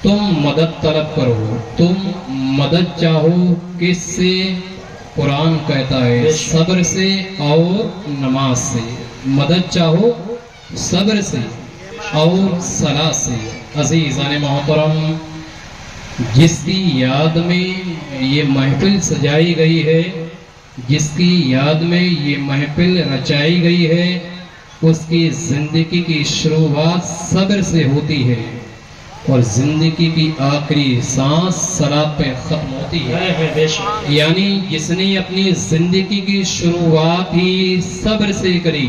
تم مدد طلب کرو، تم مدد چاہو کس سے؟ قرآن کہتا ہے صبر سے اور نماز سے۔ مدد چاہو صبر سے اور صلاح سے۔ عزیزان محترم، جس کی یاد میں یہ محفل سجائی گئی ہے، جس کی یاد میں یہ محفل رچائی گئی ہے، اس کی زندگی کی شروعات صبر سے ہوتی ہے اور زندگی کی آخری سانس صلاۃ پہ ختم ہوتی ہے۔ یعنی جس نے اپنی زندگی کی شروعات ہی صبر سے کری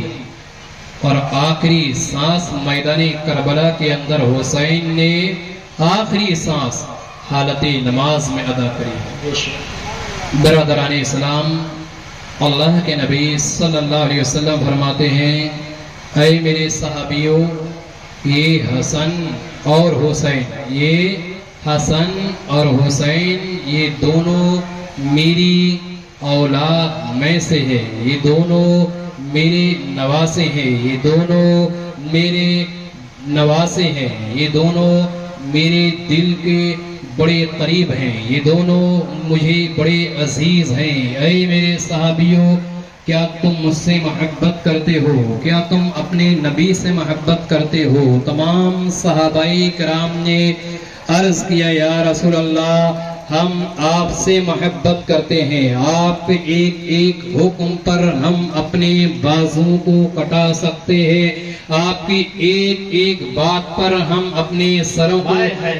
اور آخری سانس میدان کربلا کے اندر حسین نے آخری سانس حالت نماز میں ادا کری۔ برادران اسلام، اللہ کے نبی صلی اللہ علیہ وسلم فرماتے ہیں، اے میرے صحابیوں، یہ حسن اور حسین، یہ حسن اور حسین، یہ دونوں میری اولاد میں سے ہے، یہ دونوں میرے نواسے ہیں، یہ دونوں میرے نواسے ہیں، یہ دونوں میرے دل کے بڑے قریب ہیں، یہ دونوں مجھے بڑے عزیز ہیں۔ اے میرے صحابیوں، کیا تم مجھ سے محبت کرتے ہو؟ کیا تم اپنے نبی سے محبت کرتے ہو؟ تمام صحابہ کرام نے عرض کیا، یا رسول اللہ، ہم آپ سے محبت کرتے ہیں، آپ ایک ایک حکم پر ہم اپنے بازو کو کٹا سکتے ہیں، آپ کی ایک ایک بات پر ہم اپنے سروں کو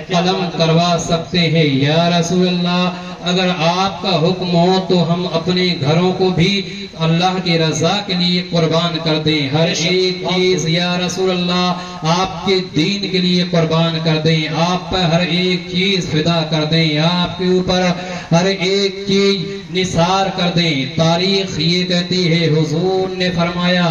قلم کروا سکتے ہیں۔ یا رسول اللہ، اگر آپ کا حکم ہو تو ہم اپنے گھروں کو بھی اللہ کی رضا کے لیے قربان کر دیں، ہر ایک چیز یا رسول اللہ آپ کے دین کے لیے قربان کر دیں، آپ پر ہر ایک چیز فدا کر دیں، آپ کے اوپر ہر ایک چیز نثار کر دیں۔ تاریخ یہ کہتی ہے، حضور نے فرمایا،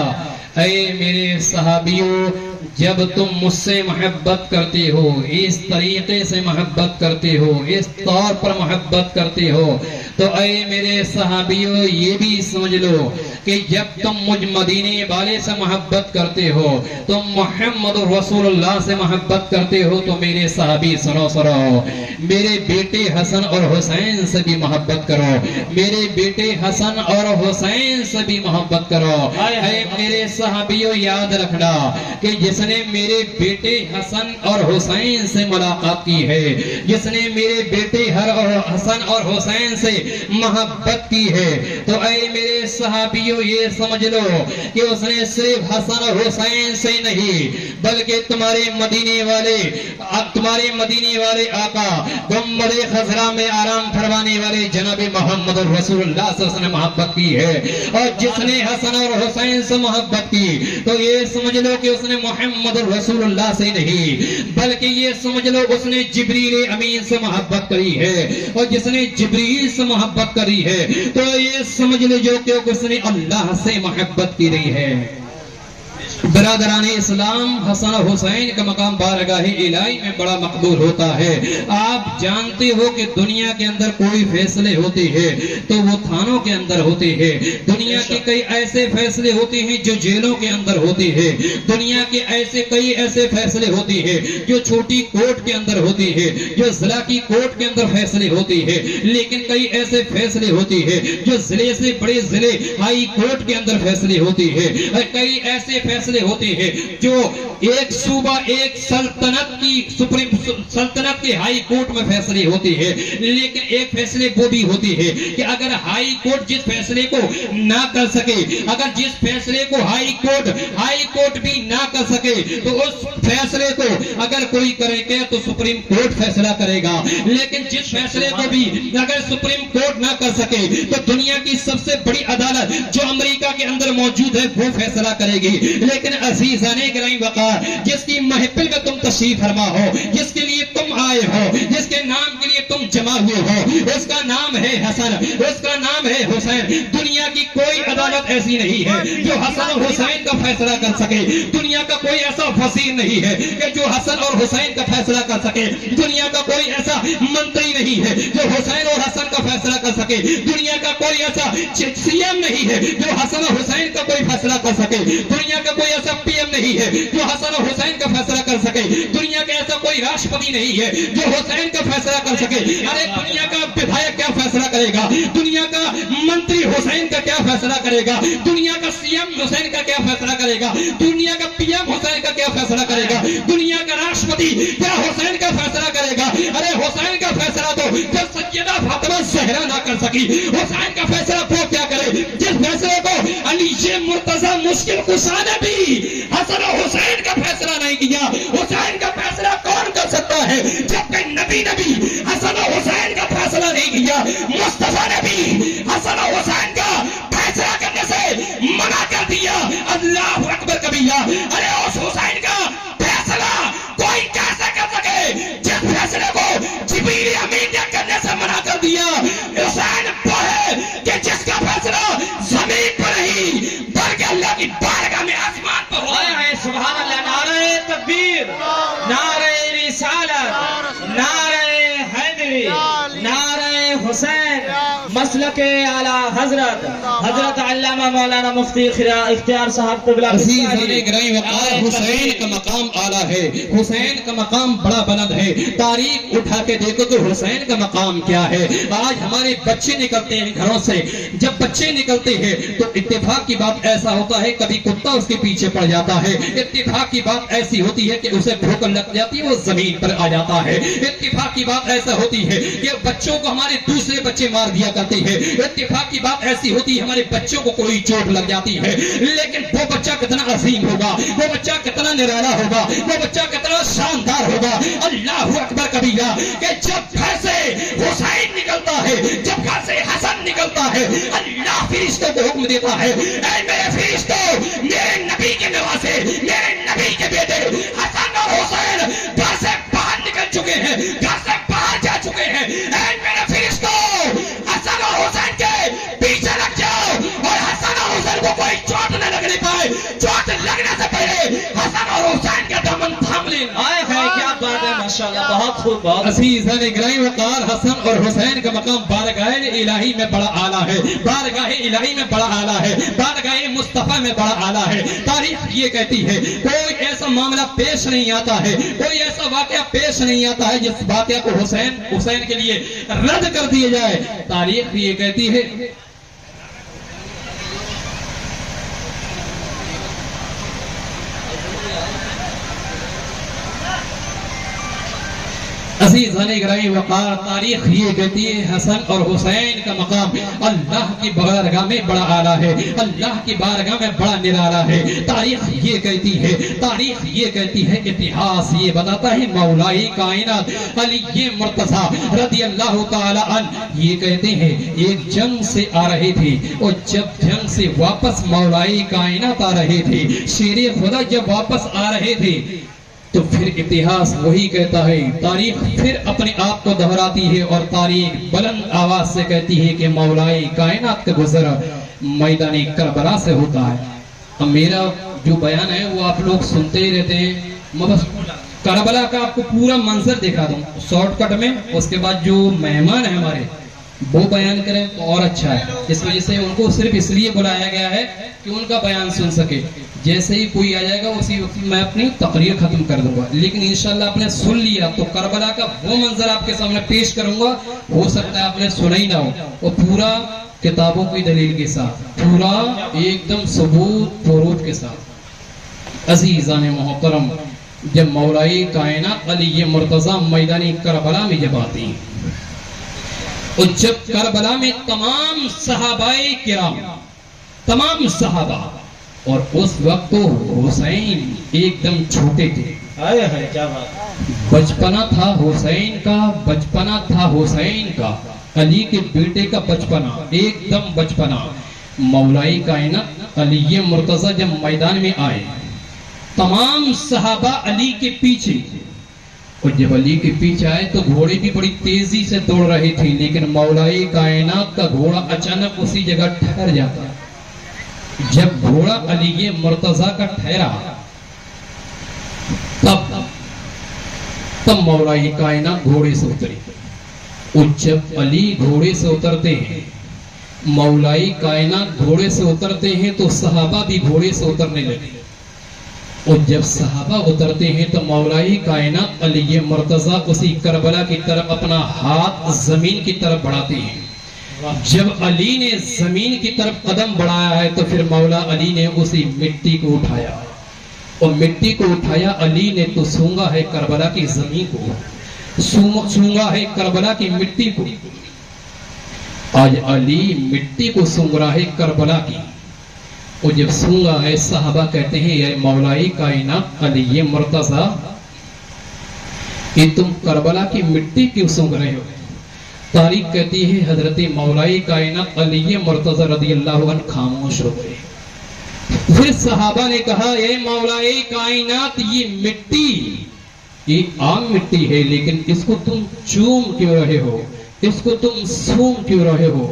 اے میرے صحابیوں، جب تم مجھ سے محبت کرتے ہو، اس طریقے سے محبت کرتے ہو، اس طور پر محبت کرتے ہو، تو اے میرے صحابیوں یہ بھی سمجھ لو کہ جب تم مجھ مدینے والے سے محبت کرتے ہو، تم محمد رسول اللہ سے محبت کرتے ہو، تو میرے صحابی سنو سنو، میرے بیٹے حسن اور حسین سے بھی محبت کرو، میرے بیٹے حسن اور حسین سے بھی محبت کرو۔ اے میرے صحابیوں یاد رکھنا کہ جس نے میرے بیٹے حسن اور حسین سے ملاقات کی ہے، جس نے میرے بیٹے حسن اور حسین سے محبت کی ہے، تو اے میرے صحابیوں یہ سمجھ لو کہ اس نے صرف حسن اور حسین سے نہیں بلکہ تمہارے مدینے والے آقا گنبد خضرا میں آرام فرمانے والے جناب محمد رسول اللہ صلی اللہ علیہ وسلم نے محبت کی ہے۔ اور جس نے حسن اور حسین سے محبت کی تو یہ سمجھ لو کہ اس نے محمد رسول اللہ سے نہیں بلکہ یہ سمجھ لو اس نے جبریل امین سے محبت کری ہے، اور جس نے جبریل سے محبت کری ہے تو یہ سمجھ لو جو کہ اس نے اللہ سے محبت کی رہی ہے۔ برادران اسلام، حسن و حسین کا مقام بارگاہ الہی میں بڑا مقبول ہوتا ہے۔ آپ جانتے ہو کہ دنیا کے اندر کوئی فیصلے ہوتے ہیں تو وہ تھانوں کے اندر ہوتے ہیں، دنیا کے کئی ایسے فیصلے ہوتے ہیں جو جیلوں کے اندر ہوتے ہیں، دنیا کے کئی ایسے فیصلے ہوتے ہیں جو چھوٹی کورٹ کے اندر ہوتے ہیں، جو ضلع کی کورٹ کے اندر فیصلے ہوتے ہیں، لیکن کئی ایسے فیصلے ہوتے ہیں جو ضلع سے بڑے ضلع ہائی کورٹ کے اندر فیصلے ہوتے ہیں، کئی ایسے فیصلے ہوتے ہیں جو ایک صوبہ ایک سلطنت کی سلطنت کے ہائی کورٹ میں فیصلے ہوتے ہیں، لیکن ایک فیصلے وہ بھی ہوتے ہیں کہ اگر ہائی کورٹ جس فیصلے کو نہ کر سکے، اگر جس فیصلے کو ہائی کورٹ بھی نہ کر سکے تو اس فیصلے کو اگر کوئی کرے گا تو سپریم کورٹ فیصلہ کرے گا، لیکن جس فیصلے کو بھی اگر سپریم کورٹ نہ کر سکے تو دنیا کی سب سے بڑی عدالت جو امریکہ کے اندر موجود ہے وہ فیصلہ کرے گی۔ لیکن عزیزان گرامی وقار، جس کی محفل میں تم تشریف فرما ہو، جس کے لیے تم آئے ہو، جس کے نام کے لیے تم جمع ہوئے ہو، اس کا نام ہے حسن، اس کا نام ہے حسین۔ دنیا کی کوئی عدالت ایسی نہیں ہے جو حسن اور حسین کا فیصلہ کر سکے، دنیا کا کوئی ایسا وزیر نہیں ہے کہ جو حسن اور حسین کا فیصلہ کر سکے، دنیا کا کوئی ایسا منتری نہیں ہے جو حسین اور حسن کا فیصلہ کر سکے، دنیا کا کوئی ایسا سی ایم نہیں ہے جو حسن اور حسین کا کوئی فیصلہ کر سکے، دنیا کا کوئی ایسا پی ایم نہیں ہے جو حسن اور حسین کا فیصلہ کر سکے، دنیا کا ایسا کوئی راشٹرپتی نہیں ہے جو حسین کا فیصلہ کر سکے۔ ارے دنیا کا ودھایک کیا فیصلہ کرے گا، دنیا کا منتری حسین کا کیا فیصلہ کرے گا، دنیا کا سی ایم حسین کا کیا فیصلہ کرے گا، دنیا کا پی ایم حسین کا کیا فیصلہ کرے گا، دنیا کا راشٹرپتی کیا حسین کا فیصلہ کرے گا؟ ارے حسین کا فیصلہ تو جب سیدہ فاطمہ زہرا نہ کر سکی، حسین کا فیصلہ وہ کیا کرے جس فیصلے کو علی مرتضی مشکل کشا نے بھی حسن و حسین کا فیصلہ نہیں کیا۔ حسین کا فیصلہ کون کر سکتا ہے جبکہ نبی نے بھی حسن و حسین کا فیصلہ نہیں کیا، مصطفیٰ نے بھی حسن و حسین کا فیصلہ کرنے سے منع کر دیا۔ اللہ اکبر کبیرہ۔ ارے اس حسین کا فیصلہ کوئی کیسے کر سکے جس فیصلے کو جبریل امین نے کرنے سے منع کر دیا؟ حسین وہ ہے کہ جس کا فیصلہ زمین پر نہیں بلکہ اللہ کی بارگاہ میں آسمان پر ہوا ہے۔ سبحان اللہ۔ نعرہ تکبیر، نعرہ رسالت، نعرہ حیدری، نعرہ حسین، مسلک اعلیٰ حضرت حضرت علامہ مولانا مفتی اختیار صاحب قبلہ۔ عزیزان گرامی وقار، حسین کا مقام اعلیٰ ہے، حسین کا مقام بڑا بلند ہے۔ تاریخ اٹھا کے دیکھو تو حسین کا مقام کیا ہے۔ آج ہمارے بچے نکلتے ہیں گھروں سے، جب بچے نکلتے ہیں تو اتفاق کی بات ایسا ہوتا ہے کبھی کتا اس کے پیچھے پڑ جاتا ہے، اتفاق کی بات ایسی ہوتی ہے کہ اسے بھوک لگ جاتی ہے وہ زمین پر آ جاتا ہے، اتفاق کی بات ایسا ہوتی ہے کہ بچوں کو ہمارے دوسرے بچے مار دیا کرتے ہیں، اتفاق کی بات ایسی ہوتی ہے ہمارے بچوں کو کوئی چوٹ لگ جاتی ہے، لیکن وہ بچہ کتنا عظیم ہوگا، وہ بچہ کتنا نرالا ہوگا، وہ بچہ کتنا شاندار ہوگا۔ اللہ اکبر کبیرہ کہ جب گھر سے حسین نکلتا ہے، جب گھر سے حسن نکلتا ہے، اللہ فرشتوں کو حکم دیتا ہے، اے میرے فرشتوں، میرے نبی کے نواسے، میرے نبی کے بیٹے حسن اور حسین گھر سے باہر نکل چکے ہیں، گھر سے باہر جا چکے ہیں، اے میرے فرشتوں حسن اور حسین کے پیچھے لگ جاؤ اور حسن اور حسین کو کوئی چوٹ نہ لگنے پائے، چوٹ لگنے سے پہلے حسن اور حسین کے دامن تھام لینا۔ آئے ہے کیا بات ہے، ماشاءاللہ، بہت خوب، بہت عزیزان گرامی وقار، حسن اور حسین کا مقام بارگاہ الہی میں بڑا اعلیٰ ہے، بارگاہ الہی میں بڑا اعلیٰ ہے، بارگاہ مصطفیٰ میں بڑا اعلیٰ ہے۔ تاریخ یہ کہتی ہے کوئی ایسا معاملہ پیش نہیں آتا ہے، کوئی ایسا واقعہ پیش نہیں آتا ہے جس واقعہ کو حسین کے لیے رد کر دیا جائے۔ تاریخ یہ کہتی ہے عزیزان گرامی وقار، تاریخ یہ کہتی ہے حسن اور حسین کا مقام اللہ کی بارگاہ میں بڑا اعلیٰ ہے، اللہ کی بارگاہ میں بڑا نرالا ہے۔ تاریخ یہ کہتی ہے، تاریخ یہ کہتی ہے، اتہاس یہ بتاتا ہے مولائی کائنات علی مرتضی رضی اللہ تعالی عنہ یہ کہتے ہیں ایک جنگ سے آ رہے تھے، اور جب جنگ سے واپس مولائی کائنات آ رہے تھے، شیر خدا جب واپس آ رہے تھے تو پھر اتہاس وہی کہتا ہے، تاریخ پھر اپنے آپ کو دہراتی ہے اور تاریخ بلند آواز سے کہتی ہے کہ مولائی کائنات کا گزر میدان کربلا سے ہوتا ہے۔ اب میرا جو بیان ہے وہ آپ لوگ سنتے ہی رہتے ہیں، میں بس کربلا کا آپ کو پورا منظر دکھا دوں شارٹ کٹ میں، اس کے بعد جو مہمان ہیں ہمارے وہ بیان کریں تو اور اچھا ہے۔ اس وجہ سے ان کو صرف اس لیے بلایا گیا ہے کہ ان کا بیان سن سکے، جیسے ہی کوئی آ جائے گا اسی وقت میں اپنی تقریر ختم کر دوں گا، لیکن انشاءاللہ آپ نے سن لیا تو کربلا کا وہ منظر آپ کے سامنے پیش کروں گا، ہو سکتا ہے آپ نے سنا ہی نہ ہو، اور پورا کتابوں کی دلیل کے ساتھ، پورا ایک دم ثبوت پروف کے ساتھ۔ عزیزان محترم، جب مولائی کائنات علی مرتضی میدان کربلا میں جب آتی ہیں، اور جب کربلا میں تمام صحابہ کرام، تمام صحابہ، اور اس وقت تو حسین ایک دم چھوٹے تھے، بچپنا تھا حسین کا، بچپنا تھا حسین کا، علی کے بیٹے کا بچپنا، ایک دم بچپنا۔ مولائی کائنات علی مرتضی جب میدان میں آئے، تمام صحابہ علی کے پیچھے، اور جب علی کے پیچھے آئے تو گھوڑے بھی بڑی تیزی سے دوڑ رہی تھی، لیکن مولائے کائنات کا گھوڑا اچانک اسی جگہ ٹھہر جاتا۔ جب گھوڑا علی مرتضیٰ کا ٹھہرا تب مولائے کائنات گھوڑے سے اتری۔ اور جب علی گھوڑے سے اترتے ہیں، مولائے کائنات گھوڑے سے اترتے ہیں تو صحابہ بھی گھوڑے سے اترنے لگے۔ اور جب صحابہ اترتے ہیں تو مولائے کائنات علی مرتضیٰ اسی کربلا کی طرف اپنا ہاتھ زمین کی طرف بڑھاتے ہیں۔ جب علی نے زمین کی طرف قدم بڑھایا ہے تو پھر مولا علی نے اسی مٹی کو اٹھایا، اور مٹی کو اٹھایا علی نے تو سونگا ہے کربلا کی زمین کو، سونگا ہے کربلا کی مٹی کو۔ آج علی مٹی کو سونگ رہا ہے کربلا کی، اور جب سونگا ہے صحابہ کہتے ہیں اے مولائے کائنات علی مرتضیٰ، کہ تم کربلا کی مٹی کیوں سونگ رہے ہو؟ تاریخ کہتی ہے حضرت مولائے کائنات علی مرتضیٰ رضی اللہ عنہ خاموش ہو گئے۔ پھر صحابہ نے کہا اے مولائے کائنات یہ مٹی، یہ عام مٹی ہے، لیکن اس کو تم چوم کیوں رہے ہو، اس کو تم سونگ کیوں رہے ہو؟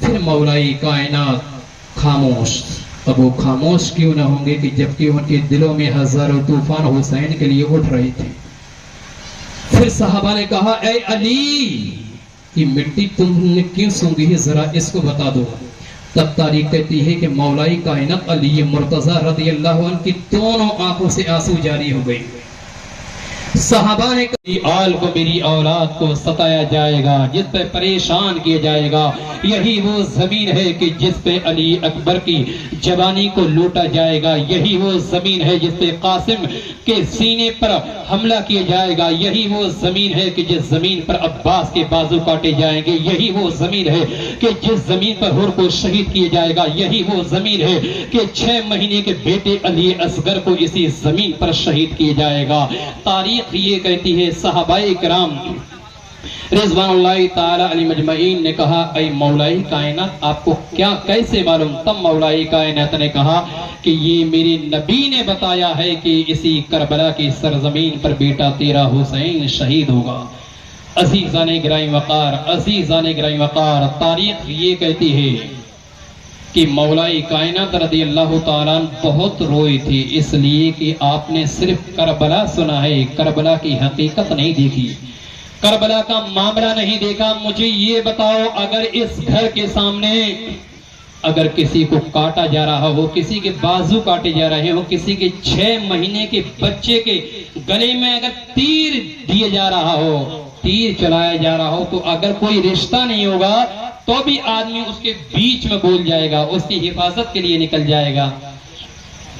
پھر مولائے کائنات خاموش۔ اب وہ خاموش کیوں نہ ہوں گے کہ جبکہ ان کے دلوں میں ہزاروں طوفان حسین کے لیے اٹھ رہے تھے۔ پھر صحابہ نے کہا اے علی یہ مٹی تم نے کیوں سونگی ہے، ذرا اس کو بتا دو۔ تب تاریخ کہتی ہے کہ مولائے کائنات علی مرتضیٰ رضی اللہ عنہ کی دونوں آنکھوں سے آنسو جاری ہو گئی۔ صحابہ نے کہا آل کو میری اولاد کو ستایا جائے گا، جس پہ پریشان کیا جائے گا، یہی وہ زمین ہے کہ جس پہ علی اکبر کی جوانی کو لوٹا جائے گا، یہی وہ زمین ہے جس پہ قاسم کے سینے پر حملہ کیا جائے گا، یہی وہ زمین ہے کہ جس زمین پر عباس کے بازو کاٹے جائیں گے، یہی وہ زمین ہے کہ جس زمین پر ہر کو شہید کیا جائے گا، یہی وہ زمین ہے کہ 6 مہینے کے بیٹے علی اصغر کو اسی زمین پر شہید کیا جائے گا۔ تاریخ یہ کہتی ہے صحابہ کرام رضوان اللہ تعالی علیہ مجمعین نے کہا اے مولائے کائنات آپ کو کیا کیسے معلوم؟ تب مولائے کائنات نے کہا کہ یہ میرے نبی نے بتایا ہے کہ اسی کربلا کی سرزمین پر بیٹا تیرا حسین شہید ہوگا۔ عزیزان گرامی وقار، عزیزان گرامی وقار، تاریخ یہ کہتی ہے کہ مولائے کائنات رضی اللہ تعالیٰ بہت روئے تھے، اس لیے کہ آپ نے صرف کربلا سنا ہے، کربلا کی حقیقت نہیں دیکھی، کربلا کا معاملہ نہیں دیکھا۔ مجھے یہ بتاؤ اگر اس گھر کے سامنے اگر کسی کو کاٹا جا رہا ہو، کسی کے بازو کاٹے جا رہے ہو، کسی کے 6 مہینے کے بچے کے گلے میں اگر تیر دیا جا رہا ہو، تیر چلایا جا رہا ہو، تو اگر کوئی رشتہ نہیں ہوگا تو بھی آدمی اس کے بیچ میں بول جائے گا، اس کی حفاظت کے لیے نکل جائے گا۔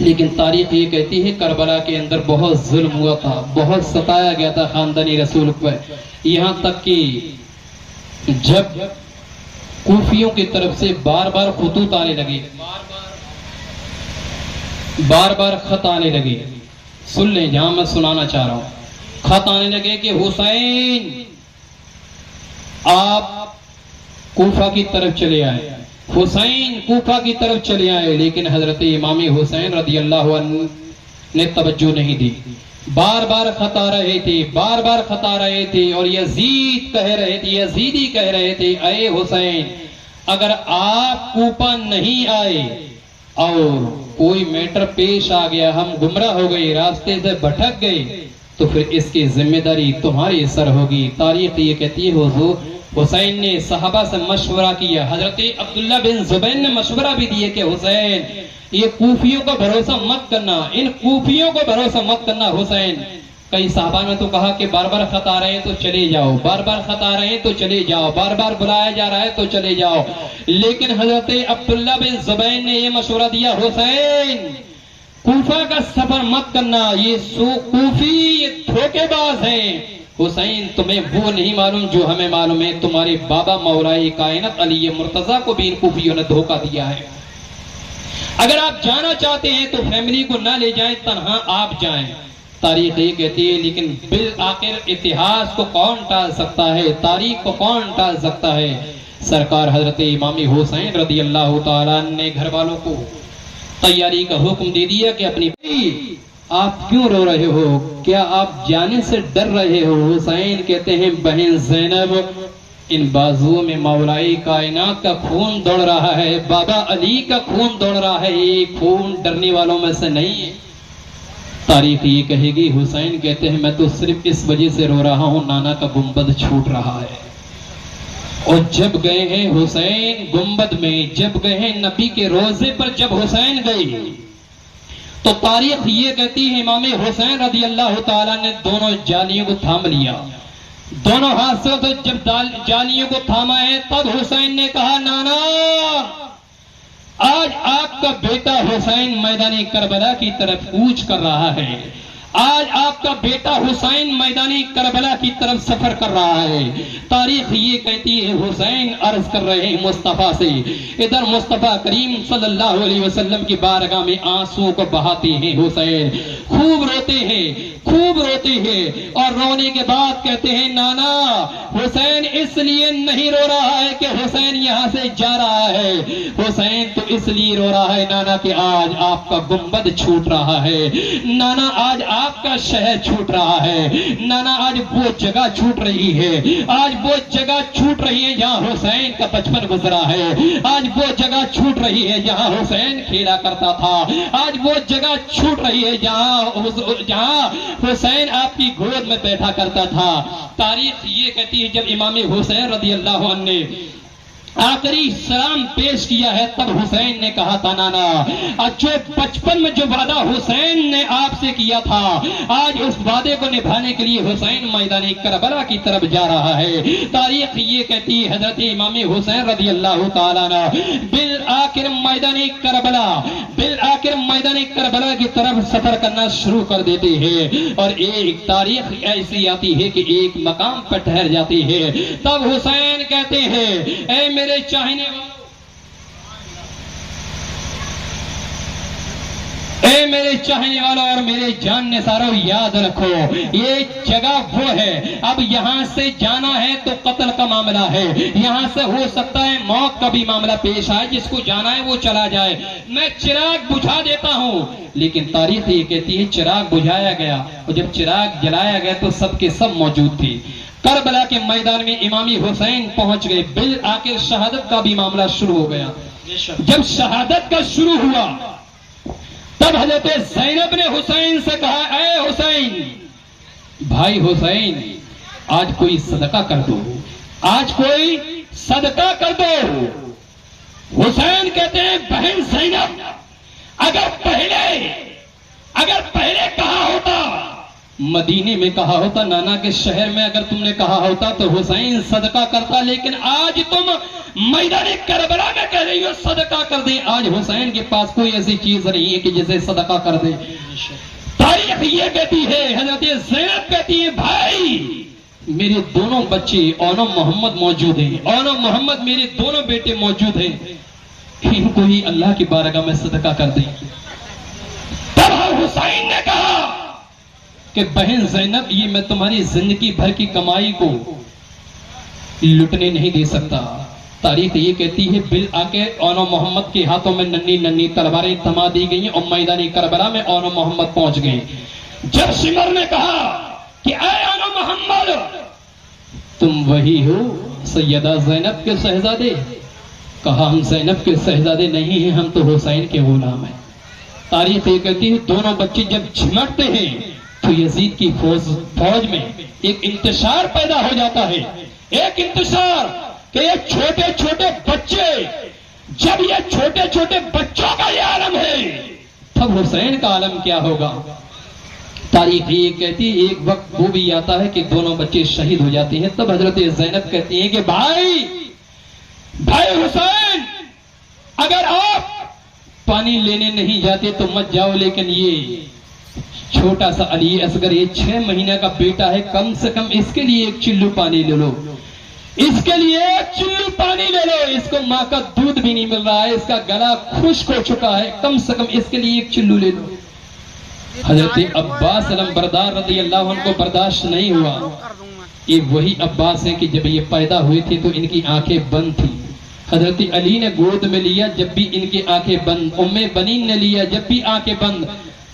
لیکن تاریخ یہ کہتی ہے کربلا کے اندر بہت ظلم ہوا تھا، بہت ستایا گیا تھا خاندانی رسول پر، یہاں تک کہ جب کوفیوں کی طرف سے بار بار خطوط آنے لگے، بار بار خط آنے لگے، سن لیں جہاں میں سنانا چاہ رہا ہوں، خط آنے لگے کہ حسین آپ کوفہ کی طرف چلے آئے، حسین کوفہ کی طرف چلے آئے، لیکن حضرت امام حسین رضی اللہ عنہ نے توجہ نہیں دی، بار بار خط آ رہے تھے، بار بار خط آ رہے تھے، اور یزید کہہ رہے تھے، یزیدی کہہ رہے تھے اے حسین اگر آپ کوفہ نہیں آئے اور کوئی میٹر پیش آ گیا، ہم گمراہ ہو گئے، راستے سے بھٹک گئے، تو پھر اس کی ذمہ داری تمہاری سر ہوگی۔ تاریخ یہ کہتی ہے حضور حسین نے صحابہ سے مشورہ کیا، حضرت عبداللہ بن زبیر نے مشورہ بھی دیا کہ حسین یہ کوفیوں کو بھروسہ مت کرنا، ان کوفیوں کو بھروسہ مت کرنا حسین۔ کئی صحابہ نے تو کہا کہ بار بار خط آ رہے ہیں تو چلے جاؤ، بار بار خط آ رہے ہیں تو چلے جاؤ، بار بار بلایا جا رہا ہے تو چلے جاؤ، لیکن حضرت عبداللہ بن زبیر نے یہ مشورہ دیا حسین کوفہ کا سفر مت کرنا، یہ کوفی یہ دھوکے باز ہیں، حسین تمہیں وہ نہیں معلوم جو ہمیں معلوم ہے، تمہارے بابا مولائے کائنات علی مرتضیٰ کو بھی ان کوفیوں نے دھوکہ دیا ہے، اگر آپ جانا چاہتے ہیں تو فیملی کو نہ لے جائیں، تنہا آپ جائیں۔ تاریخ یہ کہتی ہے لیکن بالآخر اتہاس کو کون ٹال سکتا ہے، تاریخ کو کون ٹال سکتا ہے؟ سرکار حضرت امام حسین رضی اللہ تعالیٰ نے گھر والوں کو تیاری کا حکم دے دیا کہ اپنی آپ کیوں رو رہے ہو؟ کیا آپ جانے سے ڈر رہے ہو؟ حسین کہتے ہیں بہن زینب ان بازوؤں میں مولائی کائنات کا خون دوڑ رہا ہے، بابا علی کا خون دوڑ رہا ہے، یہ خون ڈرنے والوں میں سے نہیں ہے۔ تاریخ یہ کہے گی حسین کہتے ہیں میں تو صرف اس وجہ سے رو رہا ہوں نانا کا گنبد چھوٹ رہا ہے۔ اور جب گئے ہیں حسین گنبد میں، جب گئے ہیں نبی کے روزے پر، جب حسین گئے تو تاریخ یہ کہتی ہے امام حسین رضی اللہ تعالیٰ نے دونوں جالیوں کو تھام لیا، دونوں ہاتھ سے جب جالیوں کو تھاما ہے تب حسین نے کہا نانا آج آپ کا بیٹا حسین میدان کربلا کی طرف کوچ کر رہا ہے، آج آپ کا بیٹا حسین میدان کربلا کی طرف سفر کر رہا ہے۔ تاریخ یہ کہتی ہے حسین عرض کر رہے ہیں مصطفیٰ سے، ادھر مصطفیٰ کریم صلی اللہ علیہ وسلم کی بارگاہ میں آنسو کو بہاتے ہیں، حسین خوب روتے ہیں، خوب روتے ہیں، اور رونے کے بعد کہتے ہیں نانا حسین اس لیے نہیں رو رہا ہے کہ حسین یہاں سے جا رہا ہے، حسین تو اس لیے رو رہا ہے نانا کہ آج آپ کا گنبد چھوٹ رہا ہے، نانا آج آپ کا شہر چھوٹ رہا ہے، نانا آج وہ جگہ چھوٹ رہی ہے، آج وہ جگہ چھوٹ رہی ہے جہاں حسین کا بچپن گزرا ہے، آج وہ جگہ چھوٹ رہی ہے جہاں حسین کھیلا کرتا تھا، آج وہ جگہ چھوٹ رہی ہے جہاں حسین آپ کی گود میں بیٹھا کرتا تھا۔ تاریخ یہ کہتی ہے جب امام حسین رضی اللہ عنہ نے آخری سلام پیش کیا ہے تب حسین نے کہا تھا نانا جو بچپن میں جو وعدہ حسین نے آپ سے کیا تھا آج اس وعدے کو نبھانے کے لیے حسین میدان کربلا کی طرف جا رہا ہے۔ تاریخ یہ کہتی ہے حضرت امام حسین رضی اللہ تعالیٰ عنہ بالآخر میدان کربلا کی طرف سفر کرنا شروع کر دیتے ہیں، اور ایک تاریخ ایسی آتی ہے کہ ایک مقام پر ٹھہر جاتی ہے، تب حسین کہتے ہیں اے میرے چاہنے والوں، اے میرے چاہنے والوں اور میرے جاننے ساروں یاد رکھو یہ جگہ وہ ہے، اب یہاں سے جانا ہے تو قتل کا معاملہ ہے، یہاں سے ہو سکتا ہے موت کا بھی معاملہ پیش آئے، جس کو جانا ہے وہ چلا جائے، میں چراغ بجھا دیتا ہوں۔ لیکن تاریخ یہ کہتی ہے چراغ بجھایا گیا، اور جب چراغ جلایا گیا تو سب کے سب موجود تھے۔ کربلا کے میدان میں امام حسین پہنچ گئے، بالآخر شہادت کا بھی معاملہ شروع ہو گیا۔ جب شہادت کا شروع ہوا تب حضرت زینب نے حسین سے کہا اے حسین، بھائی حسین آج کوئی صدقہ کر دو، آج کوئی صدقہ کر دو۔ حسین کہتے ہیں بہن زینب اگر پہلے کہا ہوتا، مدینے میں کہا ہوتا، نانا کے شہر میں اگر تم نے کہا ہوتا تو حسین صدقہ کرتا، لیکن آج تم میدان کربلا میں کہہ رہی ہو صدقہ کر دیں۔ آج حسین کے پاس کوئی ایسی چیز نہیں ہے کہ جسے صدقہ کر دے۔ تاریخ یہ کہتی ہے حضرت زینب کہتی ہے بھائی میرے دونوں بچے اون و محمد موجود ہیں، اون و محمد میرے دونوں بیٹے موجود ہیں، ان کو ہی اللہ کی بارگاہ میں صدقہ کر دیں۔ تب حسین نے کہا کہ بہن زینب یہ میں تمہاری زندگی بھر کی کمائی کو لٹنے نہیں دے سکتا۔ تاریخ یہ کہتی ہے بالآخر اون و محمد کے ہاتھوں میں ننھی ننھی تلواریں تھما دی گئیں اور میدان کربلا میں اون و محمد پہنچ گئے۔ جب شمر نے کہا کہ اے اون و محمد تم وہی ہو سیدہ زینب کے شہزادے، کہا ہم زینب کے شہزادے نہیں ہیں، ہم تو حسین کے غلام ہیں۔ تاریخ یہ کہتی ہے دونوں بچے جب چمٹتے ہیں تو یزید کی فوج میں ایک انتشار پیدا ہو جاتا ہے، ایک انتشار کہ یہ چھوٹے چھوٹے بچے، جب یہ چھوٹے چھوٹے بچوں کا یہ عالم ہے تب حسین کا عالم کیا ہوگا۔ تاریخ یہ کہتی ہے ایک وقت وہ بھی آتا ہے کہ دونوں بچے شہید ہو جاتے ہیں، تب حضرت زینب کہتی ہیں کہ بھائی حسین اگر آپ پانی لینے نہیں جاتے تو مت جاؤ، لیکن یہ چھوٹا سا علی اصغر یہ 6 مہینے کا بیٹا ہے، کم سے کم اس کے لیے ایک چلو پانی لے لو، اس کے لیے ایک چلو پانی لے لو، اس کو ماں کا دودھ بھی نہیں مل رہا ہے، اس کا گلا خشک ہو چکا ہے، کم سے کم اس کے لیے ایک چلو لے لو۔ حضرت عباس علم بردار رضی اللہ عنہ کو برداشت نہیں ہوا۔ یہ وہی عباس ہیں کہ جب یہ پیدا ہوئے تھے تو ان کی آنکھیں بند تھی، حضرت علی نے گود میں لیا جب بھی ان کی آنکھیں بند، ام بنین نے لیا جب بھی آنکھیں بند،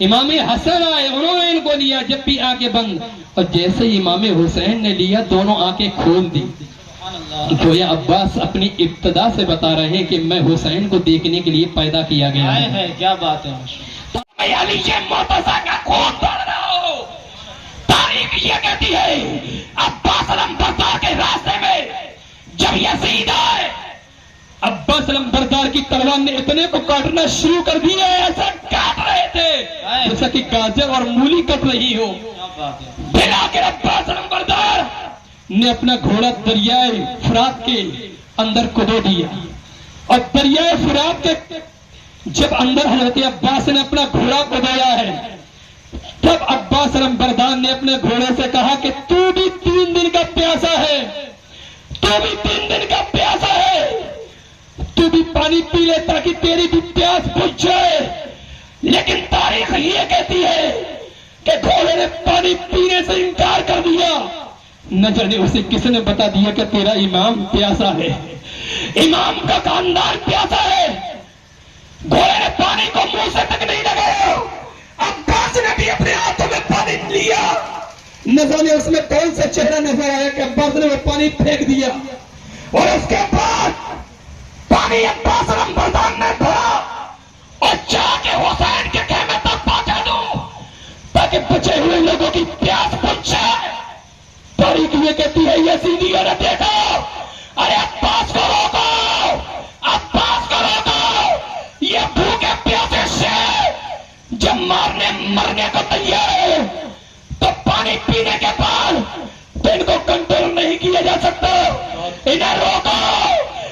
امام حسن آئے، انہوں نے ان کو لیا، جب بھی آنکھیں بند، اور جیسے ہی امام حسین نے لیا دونوں آنکھیں کھول دی۔ گویا عباس اپنی ابتدا سے بتا رہے ہیں کہ میں حسین کو دیکھنے کے لیے پیدا کیا گیا ہے۔ کیا بات ہے، علی یہ مرتضیٰ کا خون پڑ رہا ہو۔ تاریخ یہ کہتی ہے عباس علمبردار کے راستے میں جب یزید آئے، عباس علمبردار کی تلوار نے اتنے کو کاٹنا شروع کر دیا، ایسا کاٹ رہے تھے جیسا کہ گاجر اور مولی کٹ رہی ہو۔ بلا کر عباس علمبردار نے اپنا گھوڑا دریائے فرات کے اندر کودو دیا، اور دریائے فرات کے جب اندر حضرت عباس نے اپنا گھوڑا کودویا ہے، تب عباس علمبردار نے اپنے گھوڑے سے کہا کہ تو بھی 3 دن کا پیاسا ہے، تو بھی 3 دن کا پیاسا ہے، تو بھی پانی پی لے تاکہ تیری بھی پیاس بجھ جائے۔ لیکن تاریخ یہ کہتی ہے کہ گھوڑے نے پانی پینے سے انکار کر دیا۔ نہ جانے اسے کس نے بتا دیا کہ تیرا امام پیاسا ہے، امام کا خاندان پیاسا ہے۔ گھوڑے نے پانی کو منہ سے تک نہیں لگایا، عباس نے بھی اپنے ہاتھوں میں پانی لیا۔ نہ جانے اس میں کون سا چہرہ نظر آیا کہ عباس نے وہ پانی پھینک دیا، اور اس کے بعد پانی عباس علمبردار نے بھرا اور جا کے حسین کے خیمے تک پہنچا دوں تاکہ بچے ہوئے لوگوں کی پیاس بجھ جائے۔ تاریخ یہ کہتی ہے یزیدیوں نے دیکھا، ارے عباس کو روکو، عباس کو روکو، یہ بھوکے پیاسے سے جب مرنے کو تیار ہے تو پانی پینے کے بعد ان کو کنٹرول نہیں کیا جا سکتا، انہیں روکو،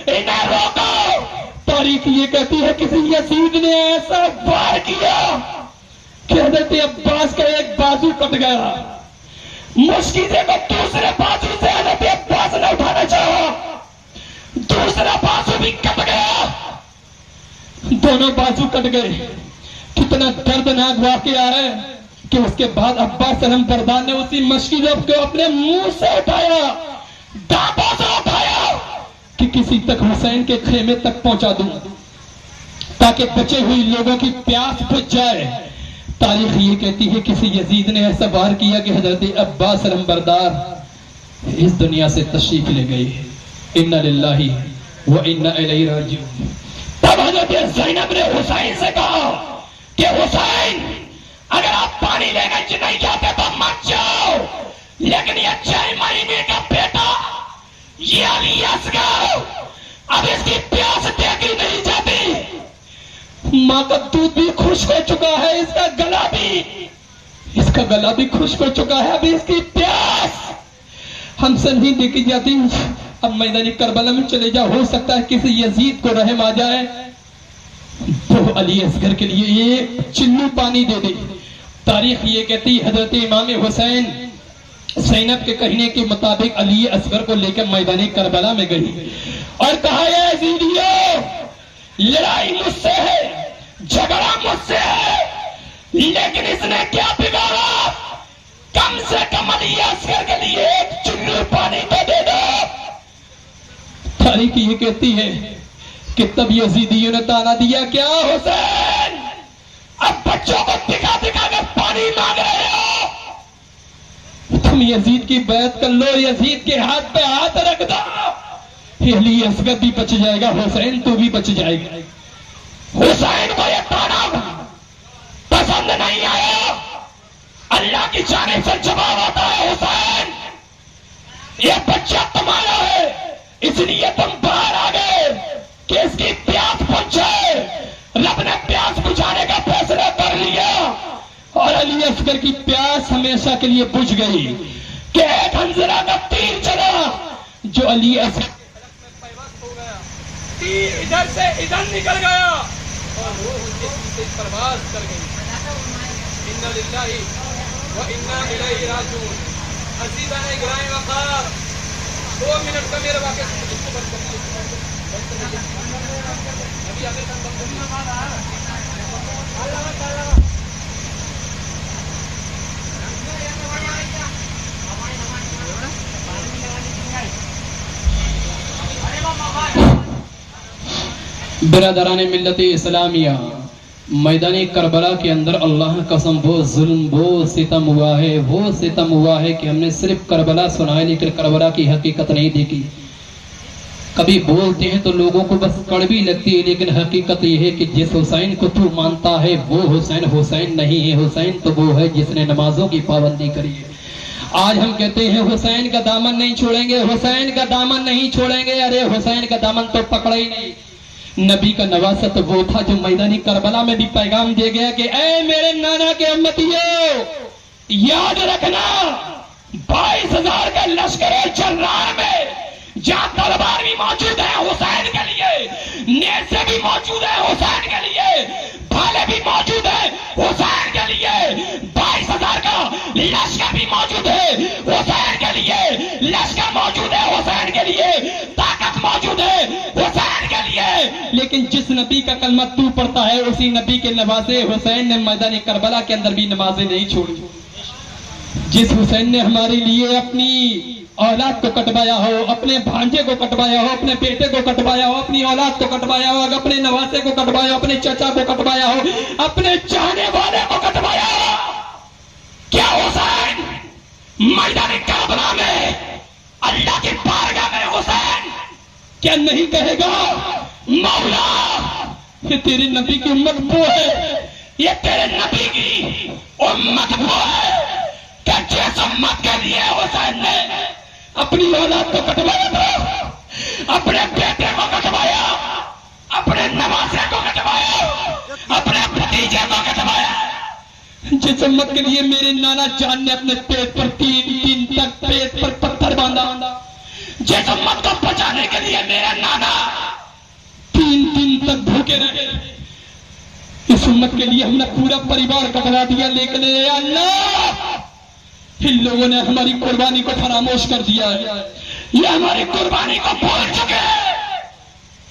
انہیں روکو۔ تاریخ یہ کہتی ہے کسی یزید نے ایسا وار کیا کہ حضرت عباس کا ایک بازو کٹ گیا، مشکیزے کو دوسرے بازو سے حضرت عباس نے اٹھانا چاہا، دوسرا بازو بھی کٹ گیا، دونوں بازو کٹ گئے۔ کتنا دردناک واقعہ ہے کہ اس کے بعد عباس علمبردار نے اسی مشکیزے کو اپنے منہ سے اٹھایا، دانتوں سے اٹھایا کہ کسی تک حسین کے خیمے تک پہنچا دوں تاکہ بچے ہوئی لوگوں کی پیاس بجھ جائے۔ تاریخ یہ کہتی ہے کسی یزید نے ایسا وار کیا کہ حضرت عباس علمبردار اس دنیا سے تشریف لے گئے۔ انا للہ و انا الیہ راجعون۔ تب حضرت زینب نے حسین سے کہا کہ حسین اگر آپ پانی لینے نہیں جاتے تو مت جاؤ، لیکن یہ 6 مہینے کا بیٹا یہ علی اصغر اب اس کی پیاس دیکھی نہیں جاتی، ماں کا دودھ بھی خشک ہو چکا ہے، اس کا گلا بھی خشک ہو چکا ہے، ابھی اس کی پیاس ہم سے نہیں دیکھی جاتی، اب میدان کربلا میں چلے جا، ہو سکتا ہے کسی یزید کو رحم آ جائے تو علی اصغر کے لیے ایک چلو پانی دے دے۔ تاریخ یہ کہتی حضرت امام حسین زینب کے کہنے کے مطابق علی اصغر کو لے کر میدان کربلا میں گئی اور کہا یا یزیدیو، لڑائی مجھ سے ہے، جھگڑا مجھ سے ہے، لیکن اس نے کیا بگاڑا، کم سے کم علی اصغر کے لیے ایک چلو پانی تو دے دو۔ تاریخ یہ کہتی ہے کہ تب یزیدیوں نے تانا دیا، کیا حسین اب بچوں کو دکھا دکھا کر پانی مانگ رہے ہو، تم یزید کی بیعت کر لو، یزید کے ہاتھ پہ ہاتھ رکھ دو، علی اصغر بھی بچ جائے گا، حسین تو بھی بچ جائے گا۔ حسین کو یہ تانا پسند نہیں آیا، اللہ کی جانب سے جواب آتا ہے، حسین یہ بچہ تمہارا ہے، اس لیے تم باہر آ گئے کہ اس کی پیاس بجھ جائے۔ رب نے پیاس بجھانے کا فیصلہ کر لیا اور علی اصغر کی پیاس ہمیشہ کے لیے بجھ گئی کہ ایک حنظلہ کا تیر چلا جو علی اصغر تیر ادھر سے ادھر نکل گیا اور وہ جسم سے پرواز کر گئی۔ انا للہ و انا الیہ راجعون۔ عزیزان گرامی وقار 2 منٹ کا میرا واقعہ برادران ملت اسلامیہ، میدان کربلا کے اندر اللہ قسم وہ ظلم وہ ستم ہوا ہے کہ ہم نے صرف کربلا سنا ہے لیکن کربلا کی حقیقت نہیں دیکھی. کبھی بولتے ہیں تو لوگوں کو بس کڑوی لگتی ہے لیکن حقیقت یہ ہے کہ جس حسین کو تو مانتا ہے وہ حسین نہیں ہے. حسین تو وہ ہے جس نے نمازوں کی پابندی کری ہے. آج ہم کہتے ہیں حسین کا دامن نہیں چھوڑیں گے, حسین کا دامن نہیں چھوڑیں گے. ارے حسین کا دامن تو پکڑا ہی نہیں. نبی کا نواسہ تو وہ تھا جو میدانی کربلا میں بھی پیغام دے گیا کہ اے میرے نانا کے امتیوں, یاد رکھنا 22,000 کا لشکر جرار میں جہاں تلوار بھی موجود ہے حسین کے لیے, نیزے بھی موجود ہے حسین کے لیے, بھالے بھی موجود ہے حسین کے لیے, 22,000 کا لشکر بھی موجود ہے حسین کے لیے, لشکر موجود ہے حسین کے لیے, طاقت موجود ہے حسین کے لیے. لیکن جس نبی کا کلمہ تو پڑھتا ہے اسی نبی کے نواسے حسین نے میدان کربلا کے اندر بھی نمازیں نہیں چھوڑی. جس حسین نے ہمارے لیے اپنی اولاد کو کٹوایا ہو, اپنے بھانجے کو کٹوایا ہو, اپنے بیٹے کو کٹوایا ہو, اپنی اولاد کو کٹوایا ہو, اپنے نواسے کو کٹوایا ہو, اپنے چچا کو کٹوایا ہو, اپنے چاہنے والے کو کٹوایا ہو, کیا حسین میدان کربلا میں اللہ کی بارگاہ میں حسین کیا نہیں کہے گا مولا یہ تیرے نبی کی امت وہ ہے, یہ تیرے نبی کی امت وہ ہے کہ جس امت کے لیے حسین نے اپنی اولاد کو کٹوایا تھا, اپنے بیٹے کو کٹوایا, اپنے نواسے کو کٹوایا, اپنے بھتیجے کو کٹوایا. جس امت کے لیے میرے نانا جان نے اپنے پیٹ پر 3 دن تک پیٹ پر پتھر باندھا, جس امت کو بچانے کے لیے میرا نانا 3 دن تک بھوکے رہے, اس امت کے لیے ہم نے پورا پریوار کٹوا دیا. لیکن اے اللہ ان لوگوں نے ہماری قربانی کو فراموش کر دیا ہے, یہ ہماری قربانی کو بھول چکے ہیں.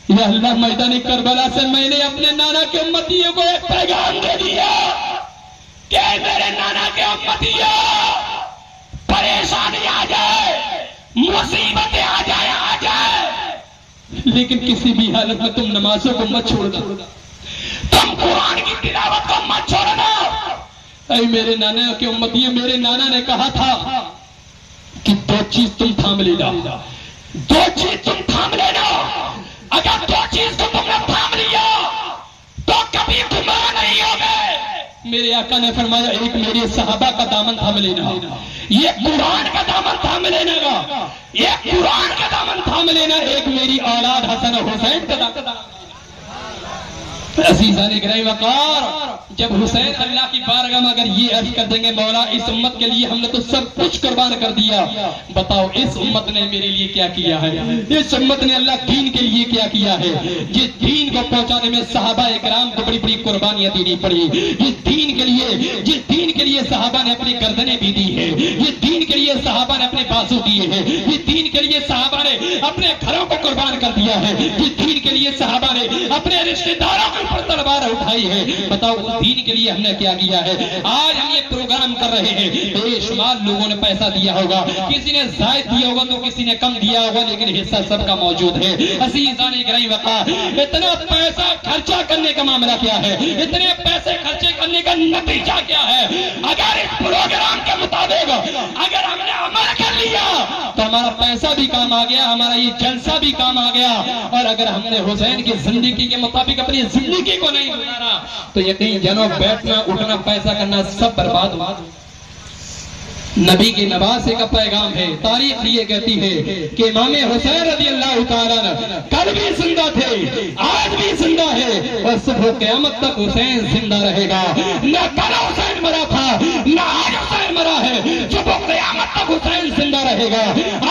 یا اللہ میدان کربلا سے میں نے اپنے نانا کے امتیوں کو ایک پیغام دے دیا کہ میرے نانا کے امتیوں پریشانی آ جائے, مصیبتیں آ جائے, لیکن کسی بھی حالت میں تم نمازوں کو مت چھوڑنا, تم قرآن کی تلاوت کو مت چھوڑنا. اے میرے نانا کے امتیوں, میرے نانا نے کہا تھا کہ 2 چیز تم تھام لینا, 2 چیز تم تھام لینا. اگر 2 چیز کو تم نے تھام لیا تو کبھی گمراہ نہیں ہوگے. میرے آقا نے فرمایا ایک میرے صحابہ کا دامن تھام لینا, یہ قرآن کا دامن تھام لینا گا, یہ قرآن کا دامن تھام لینا, ایک میری اولاد حسن و حسین کا دامن تھام لینا. عزیزان گرامی وقار, جب حسین اللہ کی بارگاہ میں اگر یہ عرض کر دیں گے مولا اس امت کے لیے ہم نے تو سب کچھ قربان کر دیا, بتاؤ اس امت نے میرے لیے کیا کیا ہے, اس امت نے اللہ دین کے لیے کیا کیا ہے. جس دین کو پہنچانے میں صحابہ اکرام کو بڑی بڑی قربانیاں دینی پڑی, جس دین کے لیے صحابہ نے اپنی گردنیں بھی دی ہے, جس دین کے لیے صحابہ نے اپنے بازو دیے ہیں, جس دین کے لیے صحابہ نے اپنے گھروں کو قربان کر دیا ہے, جس دین کے لیے صحابہ نے اپنے رشتہ داروں کو پر تلوار اٹھائی ہے, بتاؤ اس دین کے لیے ہم نے کیا کیا ہے. آج ہم یہ پروگرام کر رہے ہیں, بے شمار لوگوں نے پیسہ دیا ہوگا, کسی نے زائد دیا ہوگا تو کسی نے کم دیا ہوگا, لیکن حصہ سب کا موجود ہے. عزیزان گرامی وقار, اتنا پیسہ خرچہ کرنے کا معاملہ کیا ہے, اتنے پیسے خرچے کرنے کا نتیجہ کیا ہے. اگر اس پروگرام کے مطابق اگر ہم نے عمل کر لیا تو ہمارا پیسہ بھی کام آ گیا, ہمارا یہ جلسہ بھی کام آ گیا. اور اگر ہم نے حسین کی زندگی کے مطابق اپنی زندگی کو نہیں گزارا تو یقین جانو بیٹھنا اٹھنا پیسہ کرنا سب برباد ہوا. نبی کے نواسے کا پیغام ہے. تاریخ یہ کہتی ہے کہ امام حسین رضی اللہ تعالیٰ کل بھی زندہ تھے, آج بھی زندہ ہے, اور صبح قیامت تک حسین زندہ رہے گا. نہ کل حسین مرا تھا نہ آج حسین مرا ہے, صبح قیامت تک حسین زندہ رہے گا.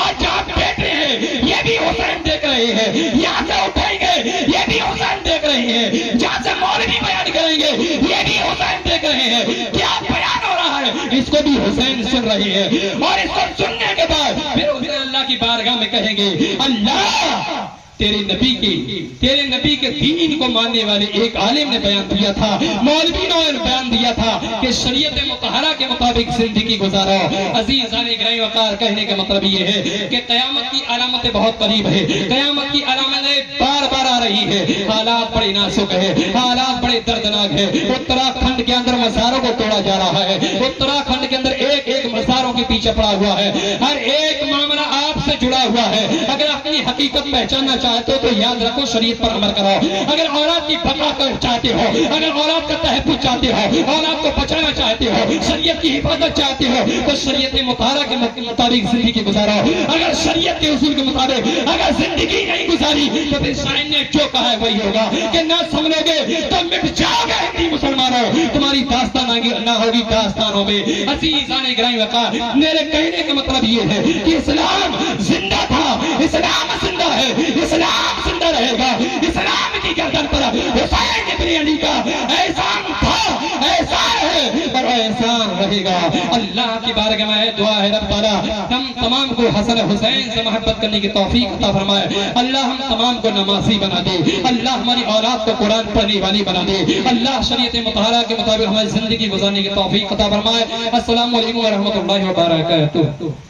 آج جہاں بیٹھے ہیں یہ بھی حسین دیکھ رہے ہیں, یہاں سے اٹھیں گے یہ بھی حسین دیکھ رہے ہیں, جہاں سے مولوی بیان کریں گے یہ بھی حسین دیکھ رہے ہیں. کیا بیان ہو رہا ہے اس کو بھی حسین سن رہی ہے, اور اس کو سننے کے بعد پھر حسین اللہ کی بارگاہ میں کہیں گے اللہ تیرے نبی کے دین کو ماننے والے ایک عالم نے بیان دیا تھا, مولوی نے بیان دیا تھا کہ شریعت مطہرہ کے مطابق زندگی گزارو. عزیزان گرامی وقار, کہنے کا مطلب یہ ہے کہ قیامت کی علامتیں بہت قریب ہے, قیامت کی علامتیں بار بار آ رہی ہے، حالات بڑے نازک ہے، حالات بڑے دردناک ہے۔ اتراکھنڈ کے اندر مزاروں کو توڑا جا رہا ہے، اتراکھنڈ کے اندر ایک ایک مزاروں کے پیچھے پڑا ہوا ہے، ہر ایک معاملہ آپ سے جڑا ہوا ہے۔ اگر اپنی حقیقت پہچاننا چاہتے ہو تو یاد رکھو شریعت پر عمل کرو۔ اگر اولاد کی بقا چاہتے ہو، اگر اولاد کا تحفظ چاہتے ہو، اولاد کو بچانا چاہتے ہو، شریعت کی حفاظت چاہتے ہو تو شریعت مطالعہ کے مطابق زندگی گزارو۔ اگر شریعت کے اصول کے مطابق اگر زندگی نہیں گزاری تو پھر شاعر نے جو کہا ہے وہی ہوگا کہ نہ سمجھو گے تو مٹ جاؤ گے ہندی مسلمانوں، تمہاری داستان نہ ہوگی داستانوں میں۔ عزیزان گرامی وقار، میرے کہنے کا مطلب یہ ہے کہ اسلام زندہ تھا، اسلام زندہ ہے، اسلام زندہ رہے گا۔ اسلام کی گردن پر حسین ابن علی کا احسان تھا، احسان ہے اور احسان رہے گا۔ اللہ کی بارگاہ میں دعا ہے رب تعالیٰ ہم تمام کو حسن حسین سے محبت کرنے کی توفیق عطا فرمائے۔ اللہ ہم تمام کو نمازی بنا دے، اللہ ہماری اولاد کو قرآن پڑھنے والی بنا دے، اللہ شریعت مطہرہ کے مطابق ہماری زندگی گزارنے کی توفیق عطا فرمائے۔ السلام علیکم ورحمۃ اللہ وبرکاتہ۔